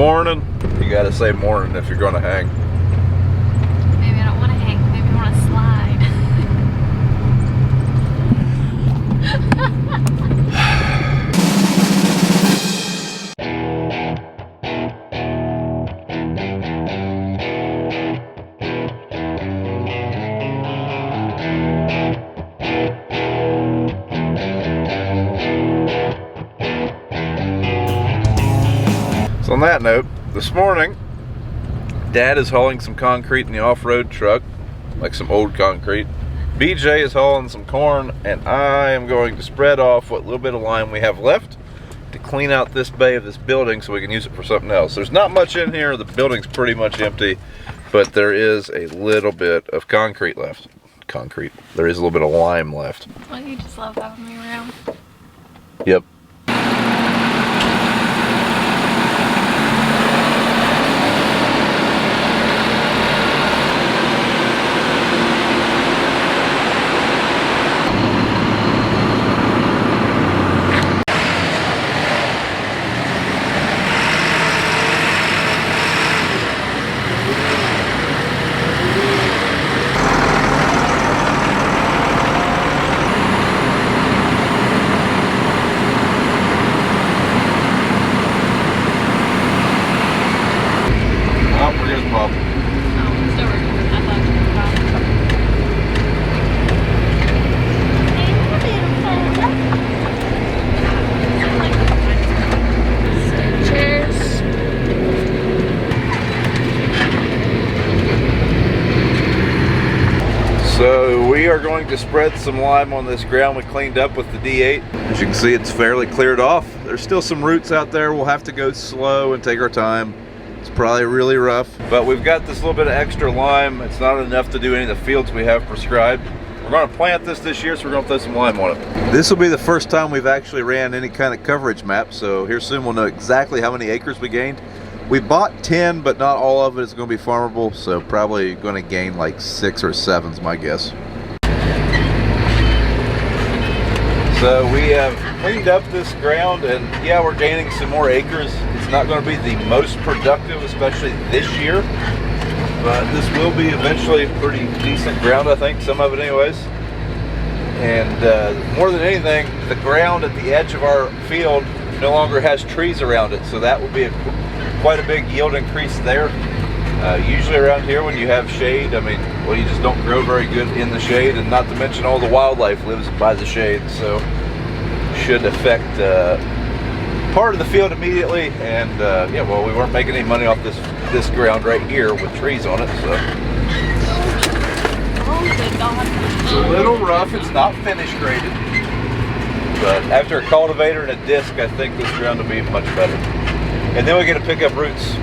Morning. You gotta say morning if you're gonna hang. Maybe I don't want to hang. Maybe I want to slide. So on that note, this morning, Dad is hauling some concrete in the off-road truck, like some old concrete. BJ is hauling some corn, and I am going to spread off what little bit of lime we have left to clean out this bay of this building so we can use it for something else. There's not much in here. The building's pretty much empty, but there is a little bit of concrete left. There is a little bit of lime left. Well, you just love having me around. Yep. So we are going to spread some lime on this ground we cleaned up with the D8. As you can see, it's fairly cleared off. There's still some roots out there. We'll have to go slow and take our time. It's probably really rough, but we've got this little bit of extra lime. It's not enough to do any of the fields we have prescribed. We're going to plant this year, so we're going to throw some lime on it. This will be the first time we've actually ran any kind of coverage map, so here soon we'll know exactly how many acres we gained. We bought 10, but not all of it is going to be farmable, so probably going to gain like 6 or 7 is my guess. So we have cleaned up this ground, and yeah, we're gaining some more acres. It's not going to be the most productive, especially this year, but this will be eventually pretty decent ground, I think, some of it anyways. And more than anything, the ground at the edge of our field no longer has trees around it, so that will be quite a big yield increase there. Usually around here when you have shade, I mean, well, you just don't grow very good in the shade, and not to mention all the wildlife lives by the shade, so should affect part of the field immediately. And yeah, well, we weren't making any money off this ground right here with trees on it, so it's a little rough. It's not finish graded, but after a cultivator and a disc, I think this ground will be much better. And then we get to pick up roots.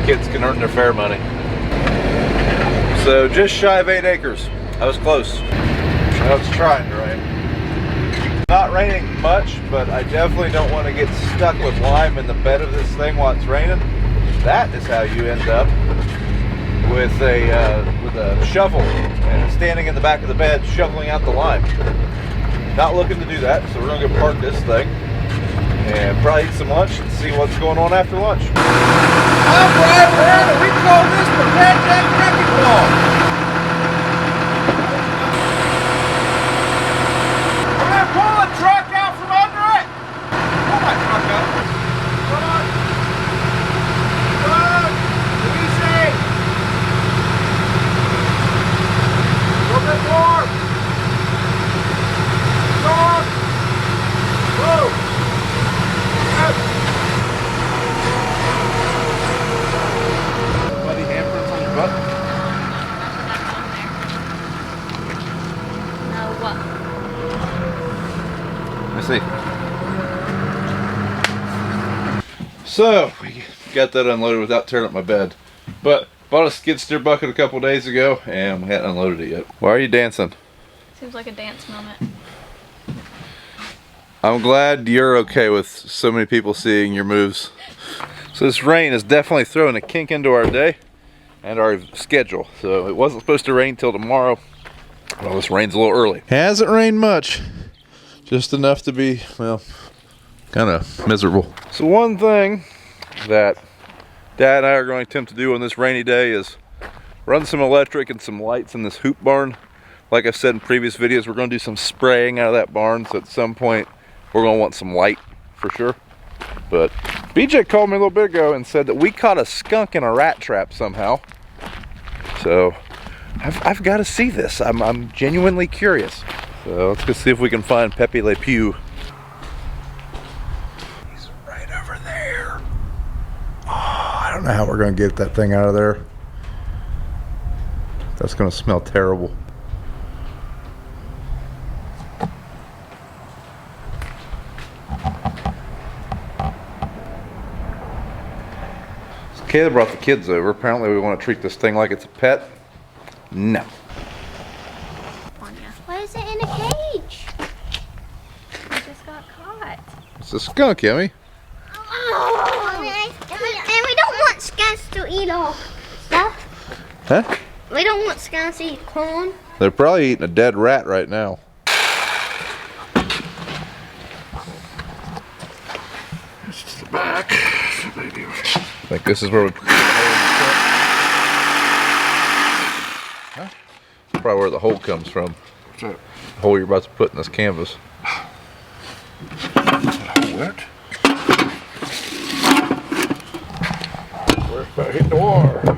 Kids can earn their fair money. So just shy of 8 acres. I was close. I was trying to rain. Not raining much, but I definitely don't want to get stuck with lime in the bed of this thing while it's raining. That is how you end up with a shovel and standing in the back of the bed shoveling out the lime. Not looking to do that, so we're gonna go park this thing and probably eat some lunch and see what's going on after lunch. Alright, we call this the Red Dead Wrecking Ball. We're gonna pull the truck out from under it. Pull my truck out. Come on. Come on. Easy. A little bit more. Come on. Whoa. Bloody handprints on your butt? No, what? I see. So, we got that unloaded without tearing up my bed. But, bought a skid steer bucket a couple days ago, and we hadn't unloaded it yet. Why are you dancing? Seems like a dance moment. I'm glad you're okay with so many people seeing your moves. So this rain is definitely throwing a kink into our day and our schedule. So it wasn't supposed to rain till tomorrow. Well, this rain's a little early. Hasn't rained much. Just enough to be, well, kind of miserable. So one thing that Dad and I are going to attempt to do on this rainy day is run some electric and some lights in this hoop barn. Like I said in previous videos, we're going to do some spraying out of that barn, so at some point we're going to want some light for sure. But BJ called me a little bit ago and said that we caught a skunk in a rat trap somehow. So I've got to see this. I'm genuinely curious. So let's go see if we can find Pepe Le Pew. He's right over there. Oh, I don't know how we're going to get that thing out of there. That's going to smell terrible. Kayla brought the kids over. Apparently we want to treat this thing like it's a pet. No. Why is it in a cage? It just got caught. It's a skunk, Yummy. Oh, and we don't want skunks to eat all stuff. Huh? We don't want skunks to eat corn. They're probably eating a dead rat right now. This is the back. I think this is where we... Huh? Probably where the hole comes from. What's that? The hole you're about to put in this canvas. What? We're about hitting the water.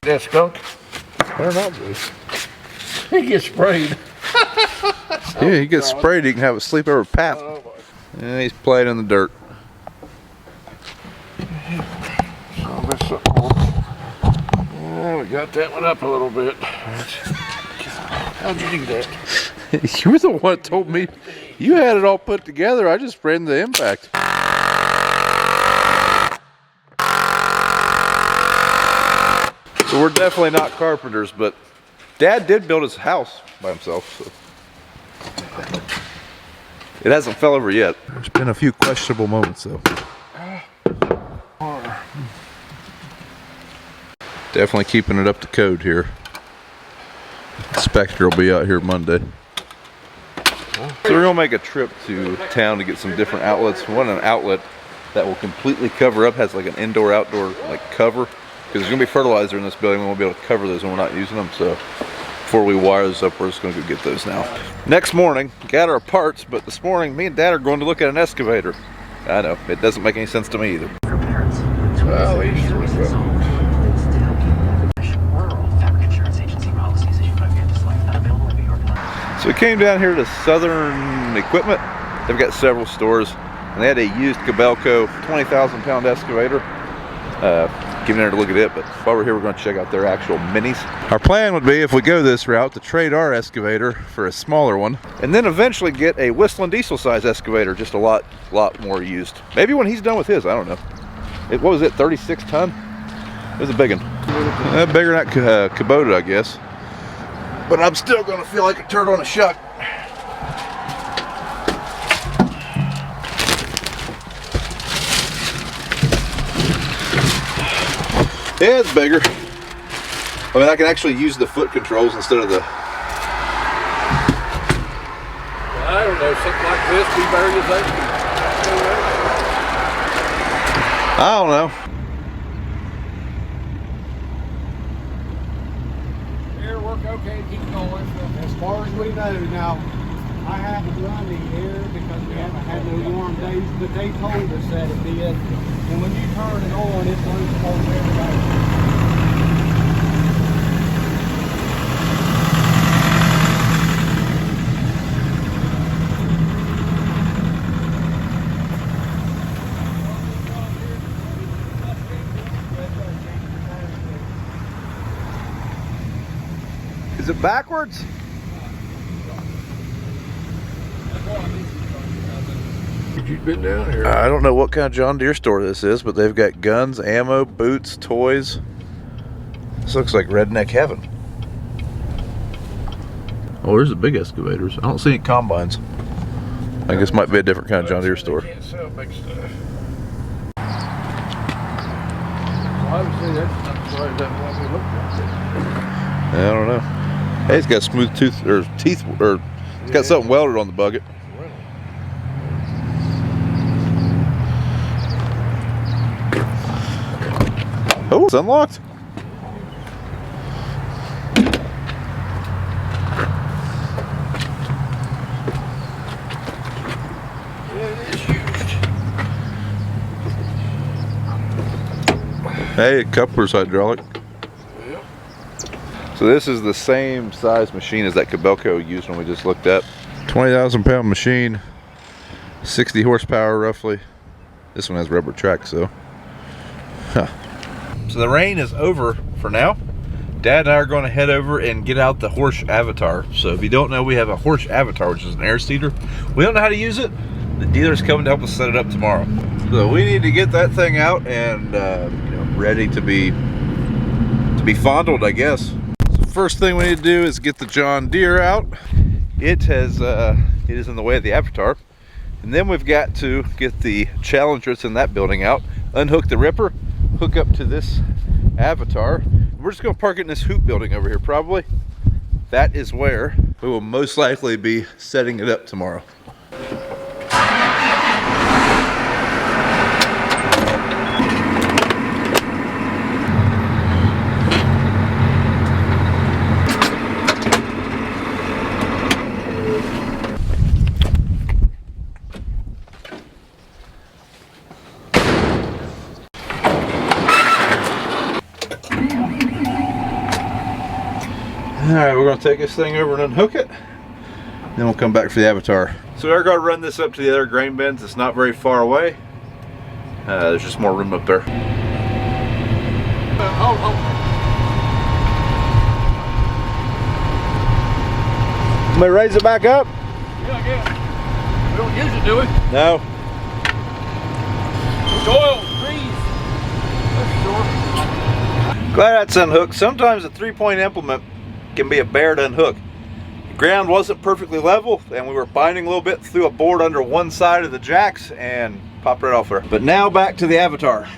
That skunk? Better not be. He gets sprayed. Yeah, he gets sprayed, he can have a sleepover pap. And he's playing in the dirt. So that's something. Yeah, we got that one up a little bit. How'd you do that? You were the one that told me you had it all put together. I just sprayed the impact. So we're definitely not carpenters, but Dad did build his house by himself. So. It hasn't fell over yet. There's been a few questionable moments though. Definitely keeping it up to code here. Inspector will be out here Monday. So we're gonna make a trip to town to get some different outlets. We want an outlet that will completely cover up, has like an indoor-outdoor like cover. Because there's going to be fertilizer in this building, we won't be able to cover those when we're not using them. So before we wire those up, we're just going to go get those now. Next morning, got our parts, but this morning, me and Dad are going to look at an excavator. I know, it doesn't make any sense to me either. Well, he's So we came down here to Southern Equipment. They've got several stores, and they had a used Cabelco 20,000 pound excavator. Came there to look at it, but while we're here, we're going to check out their actual minis. Our plan would be, if we go this route, to trade our excavator for a smaller one, and then eventually get a Whistling diesel size excavator, just a lot more used. Maybe when he's done with his, I don't know. What was it, 36 ton? It was a big one. Bigger than that Kubota, I guess. But I'm still going to feel like a turd on a shuck. Yeah, it's bigger. I mean, I can actually use the foot controls instead of the... I don't know, something like this be better than that. I don't know. Air work okay, keep going. As far as we know now, I haven't run the air because we haven't had no warm days, but they told us that it did. And when you turn it on, it blows cold air out. Is it backwards? You've been down here. I don't know what kind of John Deere store this is, but they've got guns, ammo, boots, toys. This looks like redneck heaven. Oh, there's the big excavators. I don't see any combines. I guess might be a different kind of John Deere store. Can't sell big stuff. Obviously, that's not sorry that one we looked at. I don't know. Hey, it's got smooth tooth or teeth, or it's got something welded on the bucket. Oh, it's unlocked. Hey, coupler's hydraulic. Yep. So this is the same size machine as that Cabelco used when we just looked at. 20,000 pound machine, 60 horsepower roughly. This one has rubber tracks though. Huh. So the rain is over for now. Dad and I are going to head over and get out the Horsch Avatar. So if you don't know, we have a Horsch Avatar, which is an air seeder. We don't know how to use it. The dealer's coming to help us set it up tomorrow. So we need to get that thing out and you know, ready to be fondled, I guess. So first thing we need to do is get the John Deere out. It is in the way of the Avatar. And then we've got to get the Challenger that's in that building out, unhook the ripper, hook up to this Avatar. We're just going to park it in this hoop building over here probably. That is where we will most likely be setting it up tomorrow. Alright, we're going to take this thing over and unhook it. Then we'll come back for the Avatar. So we're going to run this up to the other grain bins. It's not very far away. There's just more room up there. Let me raise it back up? Yeah. We don't use it, do we? No. Oil, grease. That's sure. Glad that's unhooked. Sometimes a 3-point implement can be a bear to unhook. The ground wasn't perfectly level and we were binding a little bit through a board under one side of the jacks and popped right off there. But now back to the Avatar.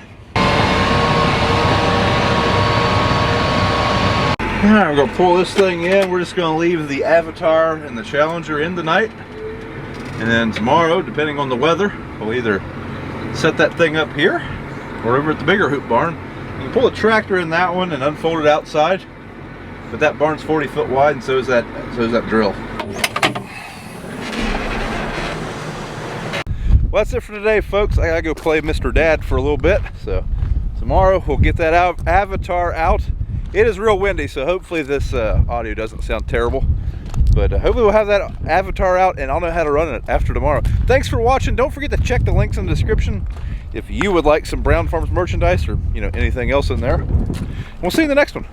Alright, we're going to pull this thing in. We're just going to leave the Avatar and the Challenger in tonight. And then tomorrow, depending on the weather, we'll either set that thing up here or over at the bigger hoop barn. You can pull a tractor in that one and unfold it outside. But that barn's 40 foot wide and so is that drill. Well, that's it for today, folks. I gotta go play Mr. Dad for a little bit. So tomorrow we'll get that Avatar out. It is real windy, so hopefully this audio doesn't sound terrible. But hopefully we'll have that Avatar out and I'll know how to run it after tomorrow. Thanks for watching. Don't forget to check the links in the description if you would like some Brown Farms merchandise or anything else in there. We'll see you in the next one.